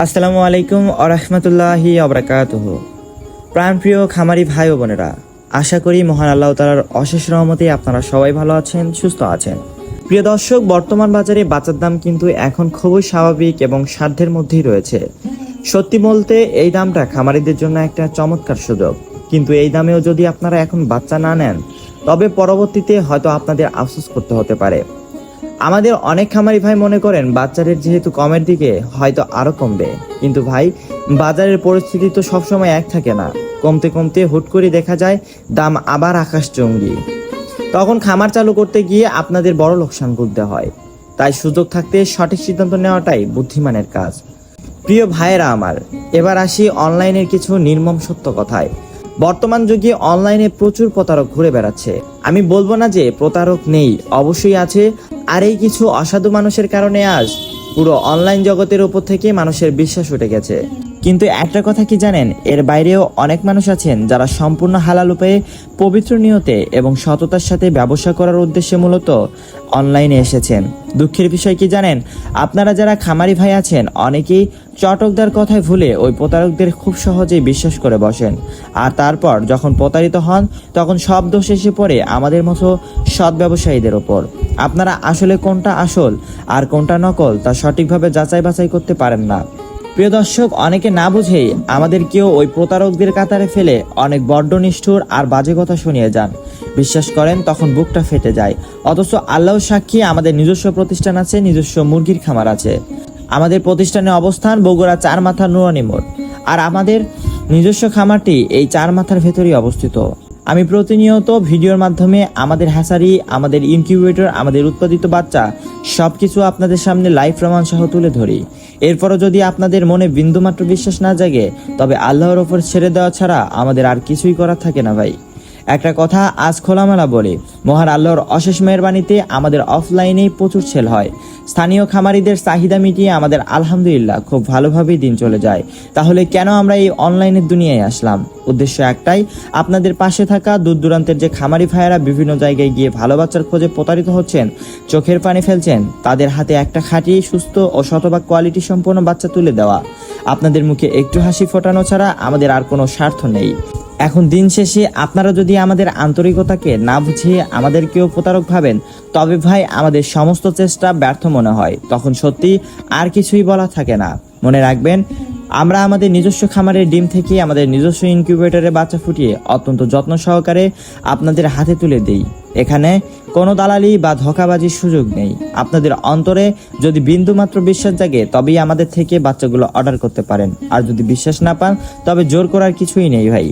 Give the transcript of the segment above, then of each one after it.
আসসালামু আলাইকুম আরহামতুল্লাহি আবরাকাতুহু। প্রাণপ্রিয় খামারি ভাই ও বোনেরা, আশা করি মহান আল্লাহ তাআলার অশেষ রহমতে আপনারা সবাই ভালো আছেন, সুস্থ আছেন। প্রিয় দর্শক, বর্তমান বাজারে বাচ্চার দাম কিন্তু এখন খুবই স্বাভাবিক এবং সাধ্যের মধ্যেই রয়েছে। সত্যি বলতে এই দামটা খামারিদের জন্য একটা চমৎকার সুযোগ, কিন্তু এই দামেও যদি আপনারা এখন বাচ্চা না নেন তবে পরবর্তীতে হয়তো আপনাদের আফসোস করতে হতে পারে। আমাদের অনেক খামারি ভাই মনে করেন বাচ্চা রেট যেহেতু কমের দিকে হয়তো আরো কমবে, কিন্তু ভাই বাজারের পরিস্থিতি তো সবসময় এক থাকে না। কমতে কমতে হুট করে দেখা যায় দাম আবার আকাশচুম্বী। তখন খামার চালু করতে গিয়ে আপনাদের বড় লোকসান ভুগতে হয়। তাই সুযোগ থাকতে সঠিক সিদ্ধান্ত নেওয়াটাই বুদ্ধিমানের কাজ। প্রিয় ভাইয়েরা আমার, এবার আসি অনলাইনের কিছু নির্মম সত্য কথায়। বর্তমান যুগে অনলাইনে প্রচুর প্রতারক ঘুরে বেড়াচ্ছে। আমি বলবো না যে প্রতারক নেই, অবশ্যই আছে। আর এই কিছু অসাধু মানুষের কারণে আজ পুরো অনলাইন জগতের উপর থেকে মানুষের বিশ্বাস উঠে গেছে। কিন্তু একটা কথা কি জানেন, এর বাইরেও অনেক মানুষ আছেন যারা সম্পূর্ণ হালাল উপায়ে পবিত্র নিয়তে এবং সততার সাথে ব্যবসা করার উদ্দেশ্যে মূলত অনলাইনে এসেছেন। দুঃখের বিষয় কি জানেন, আপনারা যারা খামারি ভাই আছেন অনেকেই চটকদার কথায় ভুলে ওই প্রতারকদের খুব সহজেই বিশ্বাস করে বসেন। আর তারপর যখন প্রতারিত হন তখন সব দোষ এসে পড়ে আমাদের মতো সৎ ব্যবসায়ীদের ওপর। আপনারা আসলে কোনটা আসল আর কোনটা নকল তা সঠিকভাবে যাচাই বাছাই করতে পারেন না। প্রিয় দর্শক, অনেকে না বুঝেই আমাদেরকেও ওই প্রতারকদের কাতারে ফেলে অনেক বড্ড নিষ্ঠুর আর বাজে কথা শুনিয়ে যান। বিশ্বাস করেন তখন বুকটা ফেটে যায়। অথচ আল্লাহ সাক্ষী, আমাদের নিজস্ব প্রতিষ্ঠান আছে, নিজস্ব মুরগির খামার আছে। আমাদের প্রতিষ্ঠানের অবস্থান বগুড়া 4 মাথা নুরানি মোড়, আর আমাদের নিজস্ব খামারটি এই 4 মাথার ভেতরেই অবস্থিত। আমি প্রতিনিয়ত ভিডিওর মাধ্যমে আমাদের হ্যাচারি, আমাদের ইনকিউবেটর, আমাদের উৎপাদিত বাচ্চা সবকিছু আপনাদের সামনে লাইভ প্রমাণ সহ তুলে ধরি। এরপরও যদি আপনাদের মনে বিন্দুমাত্র বিশ্বাস না জাগে তবে আল্লাহর ওপর ছেড়ে দেওয়া ছাড়া আমাদের আর কিছুই করার থাকে না ভাই। একটা কথা আজ খোলামেলা বলি, মহান আল্লাহর অশেষ মেহেরবানিতে আমাদের অফলাইনে প্রচুর সেল হয়। স্থানীয় খামারিদের চাহিদা মিটিয়ে আমাদের আলহামদুলিল্লাহ খুব ভালোভাবেই দিন চলে যায়। তাহলে কেন আমরা এই অনলাইনের দুনিয়ায় আসলাম? উদ্দেশ্য একটাই, আপনাদের পাশে থাকা। দূর দূরান্তের যে খামারি ভাইয়েরা বিভিন্ন জায়গায় গিয়ে ভালো বাচ্চার খোঁজে প্রতারিত হচ্ছেন, চোখের পানি ফেলছেন, তাদের হাতে একটা খাঁটি, সুস্থ ও শতভাগ কোয়ালিটি সম্পন্ন বাচ্চা তুলে দেওয়া। আপনাদের মুখে একটু হাসি ফোটানো ছাড়া আমাদের আর কোনো স্বার্থ নেই। এখন দিন শেষে আপনারা যদি আমাদের আন্তরিকতাকে না বুঝিয়ে আমাদেরকেও প্রতারক ভাবেন তবে ভাই আমাদের সমস্ত চেষ্টা ব্যর্থ মনে হয়। তখন সত্যি আর কিছুই বলা থাকে না। মনে রাখবেন, আমরা আমাদের নিজস্ব খামারের ডিম থেকে আমাদের নিজস্ব ইনকিউবেটরে বাচ্চা ফুটিয়ে অত্যন্ত যত্ন সহকারে আপনাদের হাতে তুলে দিই। এখানে কোনো দালালি বা ধোঁকাবাজির সুযোগ নেই। আপনাদের অন্তরে যদি বিন্দুমাত্র বিশ্বাস জাগে তবেই আমাদের থেকে বাচ্চাগুলো অর্ডার করতে পারেন। আর যদি বিশ্বাস না পান তবে জোর করার কিছুই নেই ভাই।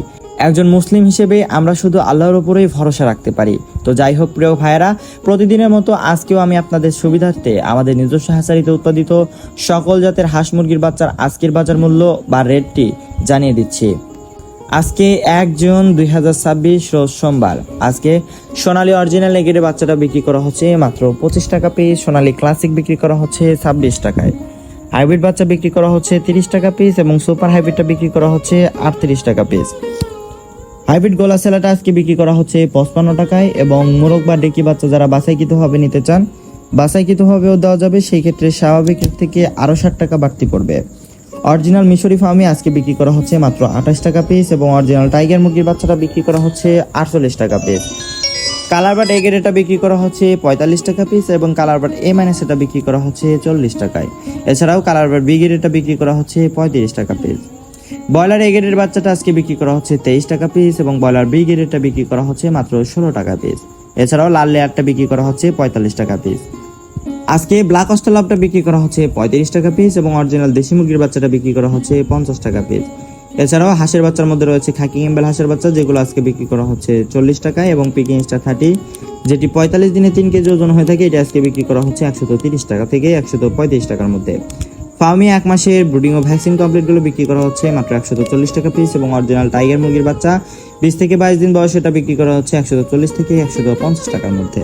একজন মুসলিম হিসেবে আমরা শুধু আল্লাহর উপরেই ভরসা রাখতে পারি। তো যাই হোক প্রিয় ভাইয়েরা, প্রতিদিনের মতো আজকেও আমি আপনাদের সুবিধার্থে আমাদের নিজস্ব হ্যাচারিতে উৎপাদিত সকল জাতের হাঁস মুরগির বাচ্চার আজকের বাজার মূল্য বা রেটটি জানিয়ে দিচ্ছি। আজকে 1 জুন 2026 রোজ সোমবার। আজকে সোনালী অরিজিনাল এগের বাচ্চাটা বিক্রি করা হচ্ছে মাত্র 25 টাকা পিস। সোনালী ক্লাসিক বিক্রি করা হচ্ছে 26 টাকায়। হাইব্রিড বাচ্চা বিক্রি করা হচ্ছে 30 টাকা পিস এবং সুপার হাইব্রিডটা বিক্রি করা হচ্ছে 38 টাকা পিস। হাইব্রিড গোলা সেলাটা আজকে বিক্রি করা হচ্ছে 55 টাকায় এবং মোরগ বা ডেকি বাচ্চা যারা বাছাইকৃতভাবে নিতে চান বাছাইকৃতভাবেও দেওয়া যাবে। সেই ক্ষেত্রে স্বাভাবিকের থেকে আরও 60 টাকা বাড়তি পড়বে। অরিজিনাল মিশরি ফার্মে আজকে বিক্রি করা হচ্ছে মাত্র 28 টাকা পিস এবং অরিজিনাল টাইগার মুরগির বাচ্চাটা বিক্রি করা হচ্ছে 48 টাকা পিস। কালারবাট এগের এটা বিক্রি করা হচ্ছে 45 টাকা পিস এবং কালারবাট এ মাইনাস এটা বিক্রি করা হচ্ছে 40 টাকায়। এছাড়াও কালারবাট বিগের এটা বিক্রি করা হচ্ছে 35 টাকা পিস। ব্রয়লার এ গ্রেডের বাচ্চাটা আজকে বিক্রি করা হচ্ছে 23 টাকা পিস এবং ব্রয়লার বি গ্রেডেরটা বিক্রি করা হচ্ছে মাত্র 16 টাকা পিস। এছাড়াও লাল লেয়ারটা বিক্রি করা হচ্ছে 45 টাকা পিস। আজকে ব্ল্যাক অস্ট্রেলাপটা বিক্রি করা হচ্ছে 35 টাকা পিস এবং অরিজিনাল দেশি মুরগির বাচ্চাটা বিক্রি করা হচ্ছে 50 টাকা পিস। এছাড়াও হাঁসের বাচ্চার মধ্যে রয়েছে খাকি এম্বেল হাঁসের বাচ্চা, যেগুলো আজকে বিক্রি করা হচ্ছে 40 টাকায় এবং পিকিং স্টার 30, যেটি 45 দিনে 3 কেজি ওজন হয়ে থাকে, এটা আজকে বিক্রি করা হচ্ছে 130 টাকা থেকে 135 টাকার মধ্যে। ফার্মে 1 মাসের ব্রুডিং ও ভ্যাকসিন কমপ্লিটগুলো বিক্রি করা হচ্ছে মাত্র 140 টাকা পিস এবং অরিজিনাল টাইগার মুরগির বাচ্চা 20 থেকে 22 দিন বয়স এটা বিক্রি করা হচ্ছে 140 থেকে 150 টাকার মধ্যে।